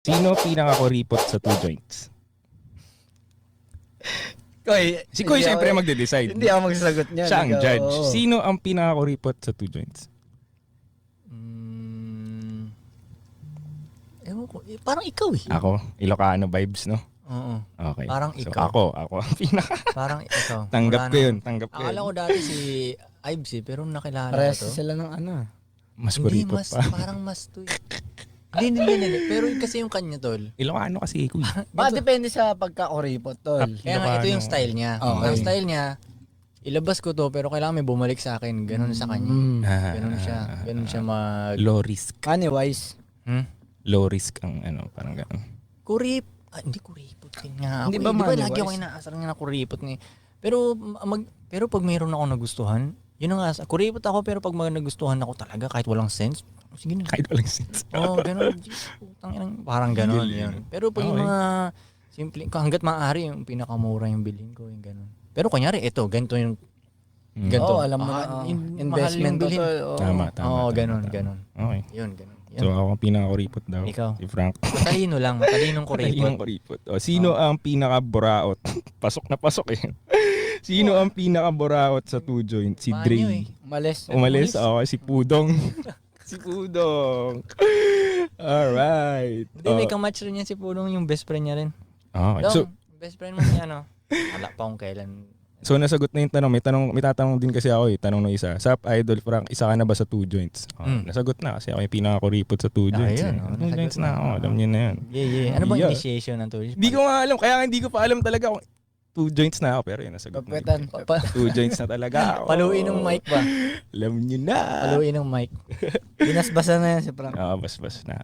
Sino pinakakuripot sa 2 joints? Koy, Si Koy hindi siyempre ako- magde-decide. Hindi ako magsasagot niyan. Siya ang Ikaw, judge. oo. Sino ang pinakakuripot sa 2 joints? Ewan ko. Parang ikaw eh. Ako, Ilocano vibes, no? Oo. Okay. Parang So, ikaw. ako ang pinaka. Parang ikaw. Tanggap Wala ko na- yun, tanggap ko Akala yun. ko dati si Ives eh, pero nakilala Parehas ko to. sila ng ano. Mas Hindi, kuripot mas, pa. parang mas to eh. Hindi. Pero kasi yung kanya, tol. Ilocano kasi Koy. Depende sa pagkakuripot, tol. Kaya nga, ito yung style niya. Okay. Ang style niya, ilabas ko to, pero kailangan may bumalik sa akin. Ganun sa kanya. Ganun siya. Ganun siya mag... Low risk. Money-wise. Low risk ang ano, parang gano'n. Hindi kuripot din nga ako. Hindi ba Di ba money-wise? lagi ako inaasar nga na kuripot ni. Pero pag mayroon ako nagustuhan, yun ang asa. Kuripot ako pero pag nagustuhan ako talaga kahit walang sense, sige na. Kahit walang sense. Ganun. Putang ina, parang ganun yun. Pero pag yung Okay. mga simple, hanggat maaari yung pinakamura yung bilhin ko, yung ganun. Pero kunyari, ito, ganito yung ganito. Oo, alam mo na. Yung Investment mahal yung bilhin. to, tol. Oo. Tama. Oo, ganun. Okay. Yun, ganun. So ako ang pinakakuripot daw. Ikaw. Si Frank. Matalinong Talinong kuripot. kuripot. O, sino ang pinaka-buraot? Pasok na pasok eh. Sino ang pinaka-buraot sa 2 joints? Si Banyo Dre. eh. Umalis. Okay, si Pudong. Si Pudong. Alright. Hindi, may kamatch rin yan si Pulong, yung best friend niya rin. Okay. Dong, So, best friend mo niya, no? Wala pa kung kailan. so nasagot na yung tanong. May tatanong din kasi ako eh. Tanong ng isa. Sup, Idol Frank, isa ka na ba sa 2 joints? Nasagot na kasi ako yung pinakakuripot sa 2 joints. Ayun, eh. oh, 2 nasagot joints na na. ako. Alam niyo na yan. Yeah. Ano ba Yeah. initiation ng tour? Hindi ko nga alam. Kaya nga hindi ko pa alam talaga kung 2 joints na ako. Pero yun, nasagot na. Kapitan. 2 joints na talaga ako. Paluin ng mic ba? Alam niyo na. Paluin ng mic. Binasbasa na yan si Frank. Bas na.